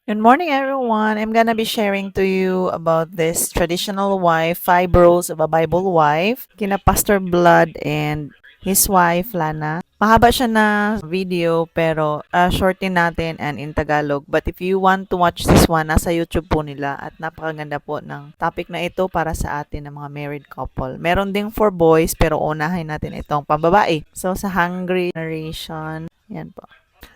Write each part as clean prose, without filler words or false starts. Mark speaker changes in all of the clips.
Speaker 1: Good morning, everyone. I'm gonna be sharing to you about this traditional wife, 5 roles of a Bible wife, kina Pastor Blood and his wife, Lana. Mahaba siya na video, pero shorten natin and in Tagalog. But if you want to watch this one, nasa YouTube po nila at napakaganda po ng topic na ito para sa atin ng mga married couple. Meron ding for boys, pero unahin natin itong pambabae. So, sa Hungry Generation, yan po.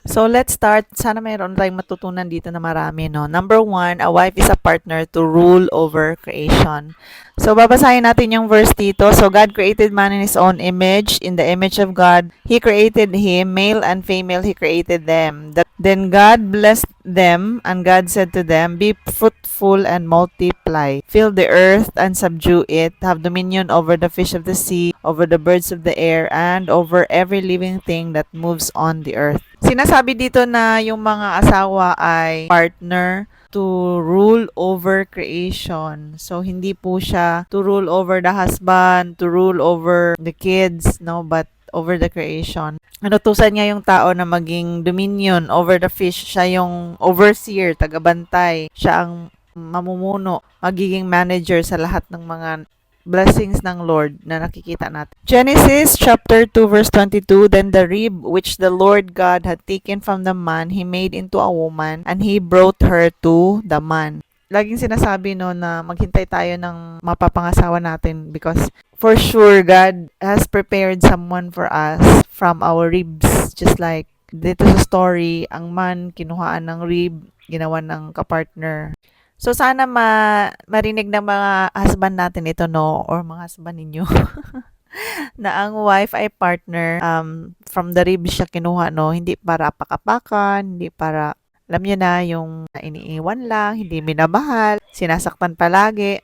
Speaker 1: So, let's start. Sana mayroon tayong matutunan dito na marami, no? Number one, a wife is a partner to rule over creation. So, babasahin natin yung verse dito. So, God created man in His own image. In the image of God, He created him. Male and female, He created them. Then God blessed them, and God said to them, be fruitful and multiply. Fill the earth and subdue it. Have dominion over the fish of the sea, over the birds of the air, and over every living thing that moves on the earth. Sinasabi dito na yung mga asawa ay partner to rule over creation. So, hindi po siya to rule over the husband, to rule over the kids, no? But over the creation. Inutusan niya yung tao na maging dominion over the fish. Siya yung overseer, tagabantay. Siya ang mamumuno, magiging manager sa lahat ng mga blessings ng Lord na nakikita natin. Genesis chapter 2 verse 22, then the rib which the Lord God had taken from the man, He made into a woman, and He brought her to the man. Laging sinasabi no na maghintay tayo ng mapapangasawa natin because for sure God has prepared someone for us from our ribs. Just like dito sa story, ang man kinuhaan ng rib, ginawa ng kapartner. So, sana marinig ng mga husband natin ito, no? Or mga husband ninyo. Na ang wife ay partner, from the rib siya kinuha, no? Hindi para pakapakan, hindi para, alam niyo na, yung iniiwan lang, hindi minamahal, sinasaktan palagi.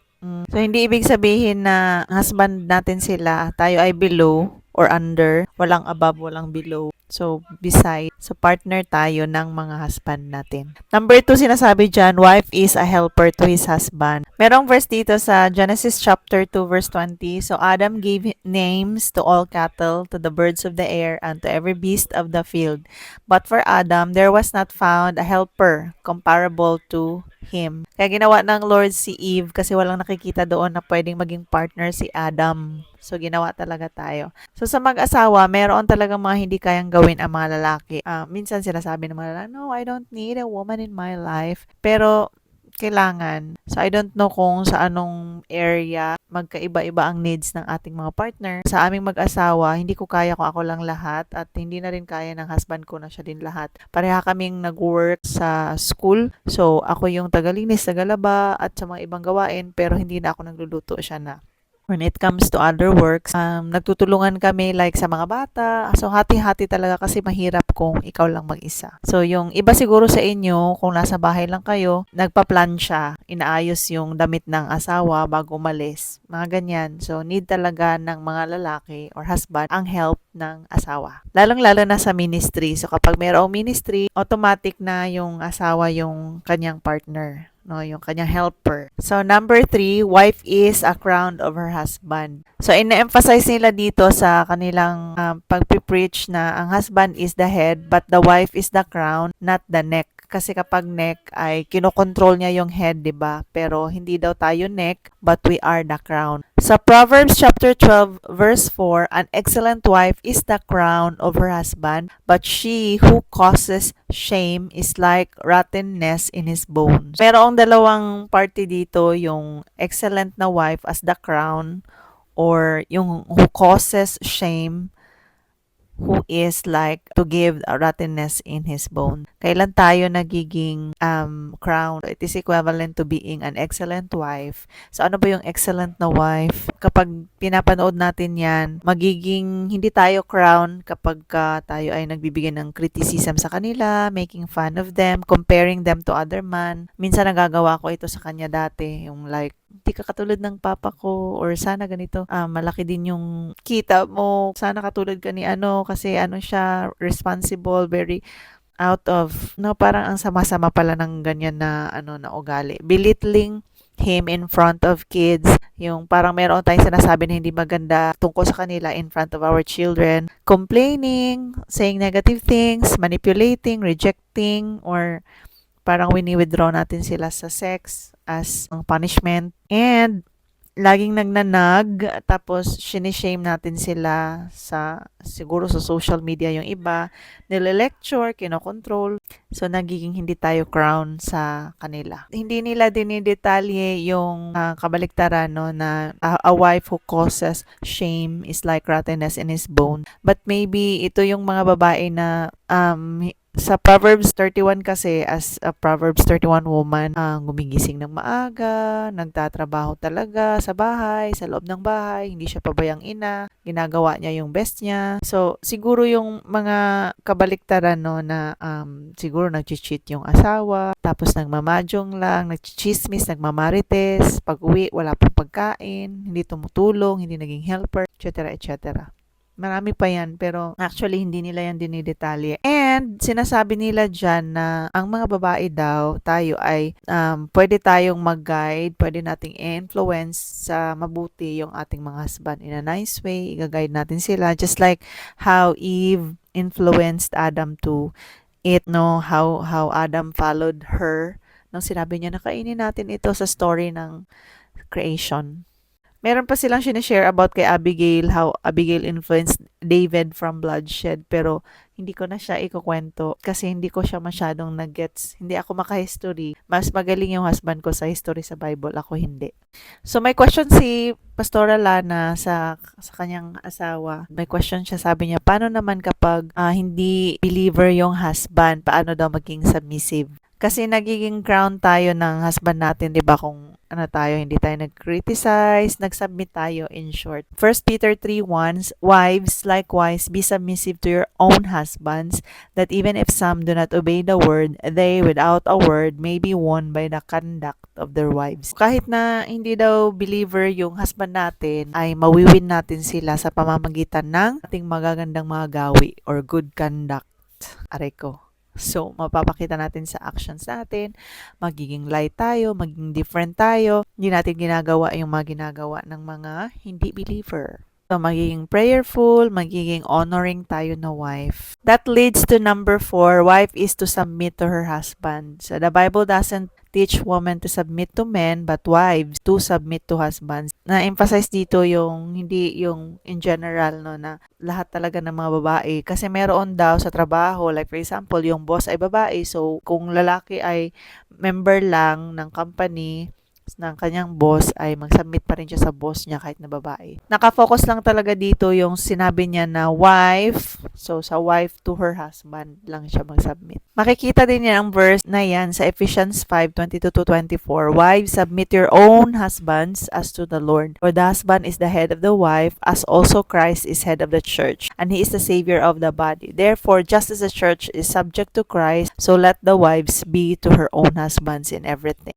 Speaker 1: So, hindi ibig sabihin na husband natin sila, tayo ay below or under, walang above, walang below. So, beside, so partner tayo ng mga husband natin. Number 2, sinasabi dyan, wife is a helper to his husband. Merong verse dito sa Genesis chapter 2 verse 20. So, Adam gave names to all cattle, to the birds of the air, and to every beast of the field. But for Adam, there was not found a helper comparable to him. Kaya ginawa ng Lord si Eve kasi walang nakikita doon na pwedeng maging partner si Adam. So, ginawa talaga tayo. So, sa mag-asawa, meron talagang mga hindi kayang gawin ang mga lalaki. Minsan sinasabi ng mga lalaki, no, I don't need a woman in my life. Pero, kailangan. So, I don't know kung sa anong area magkaiba-iba ang needs ng ating mga partner. Sa aming mag-asawa, hindi ko kaya kung ako lang lahat at hindi na rin kaya ng husband ko na siya din lahat. Pareha kaming nag-work sa school. So, ako yung tagalinis, tagalaba at sa mga ibang gawain pero hindi na ako nagluluto, siya na. When it comes to other works, nagtutulungan kami like sa mga bata. So, hati-hati talaga kasi mahirap kung ikaw lang mag-isa. So, yung iba siguro sa inyo, kung nasa bahay lang kayo, nagpa-plan siya, inaayos yung damit ng asawa bago umalis. Mga ganyan. So, need talaga ng mga lalaki or husband ang help ng asawa. Lalong-lalo na sa ministry. So, kapag mayroong ministry, automatic na yung asawa yung kanyang partner, no, yung kanyang helper. So, number 3, wife is a crown of her husband. So, ina-emphasize nila dito sa kanilang pagpipreach na ang husband is the head, but the wife is the crown, not the neck. Kasi kapag neck ay kinokontrol niya yung head, 'di ba? Pero hindi daw tayo neck, but we are the crown. Sa Proverbs chapter 12 verse 4, an excellent wife is the crown of her husband, but she who causes shame is like rottenness in his bones. Merong dalawang party dito, yung excellent na wife as the crown or yung who causes shame, who is like to give a rottenness in his bone. Kailan tayo nagiging crown? It is equivalent to being an excellent wife. So, ano ba yung excellent na wife? Kapag pinapanood natin yan, magiging hindi tayo crown kapag tayo ay nagbibigay ng criticism sa kanila, making fun of them, comparing them to other man. Minsan nagagawa ko ito sa kanya dati, yung like, hindi ka katulad ng papa ko or sana ganito, malaki din yung kita mo, sana katulad ka ni ano kasi ano siya, responsible, very out of, no, parang ang sama-sama pala ng ganyan na ano na ugali. Belittling him in front of kids, yung parang meron tayong sinasabi na hindi maganda tungkol sa kanila in front of our children, complaining, saying negative things, manipulating, rejecting, or parang wini-withdraw natin sila sa sex as ang punishment. And laging nagnanag, tapos shame natin sila sa, siguro sa social media yung iba, nile-lecture, kinokontrol, so nagiging hindi tayo crown sa kanila. Hindi nila dinidetalye yung kabaliktaran, no, na a wife who causes shame is like rottenness in his bone. But maybe ito yung mga babae na sa Proverbs 31 kasi, as a Proverbs 31 woman, gumigising ng maaga, nagtatrabaho talaga sa bahay, sa loob ng bahay, hindi siya pabayang ina, ginagawa niya yung best niya. So, siguro yung mga kabaliktaran, no, na siguro nag-cheat yung asawa, tapos nagmamajong lang, nagchichismis, nagmamarites, pag uwi, wala pang pagkain, hindi tumutulong, hindi naging helper, etc. etc. Marami pa yan, pero actually hindi nila yan dinidetalye. And sinasabi nila dyan na ang mga babae daw, tayo ay pwede tayong mag-guide, pwede nating influence sa mabuti yung ating mga husband in a nice way, i-guide natin sila. Just like how Eve influenced Adam to eat, no? How Adam followed her. Nung sinabi niya, nakainin natin ito sa story ng creation. Meron pa silang sinishare about kay Abigail, how Abigail influenced David from bloodshed. Pero hindi ko na siya ikukwento kasi hindi ko siya masyadong nag-gets. Hindi ako maka-history. Mas magaling yung husband ko sa history sa Bible. Ako hindi. So may question si Pastora Lana sa kanyang asawa. May question siya, sabi niya, paano naman kapag hindi believer yung husband? Paano daw maging submissive? Kasi nagiging crown tayo ng husband natin, 'di ba? Kung ano tayo, hindi tayo nag-criticize, nag-submit tayo, in short. 1 Peter 3:1, wives, likewise, be submissive to your own husbands, that even if some do not obey the word, they without a word may be won by the conduct of their wives. Kahit na hindi daw believer yung husband natin, ay mawiwin natin sila sa pamamagitan ng ating magagandang mga gawi or good conduct. Aray ko. So, mapapakita natin sa actions natin, magiging light tayo, magiging different tayo, hindi natin ginagawa yung mga ginagawa ng mga hindi believer. So, magiging prayerful, magiging honoring tayo na wife. That leads to number 4, wife is to submit to her husband. So, the Bible doesn't teach women to submit to men, but wives to submit to husbands. Na-emphasize dito yung, hindi yung in general, no, na lahat talaga ng mga babae. Kasi meron daw sa trabaho, like for example, yung boss ay babae, so kung lalaki ay member lang ng company, ng kanyang boss, ay mag-submit pa rin siya sa boss niya kahit na babae. Nakafocus lang talaga dito yung sinabi niya na wife, so sa wife to her husband lang siya mag-submit. Makikita din yan ang verse na yan sa Ephesians 5:22-24. Wives, submit your own husbands as to the Lord. For the husband is the head of the wife, as also Christ is head of the church, and he is the savior of the body. Therefore, just as the church is subject to Christ, so let the wives be to her own husbands in everything.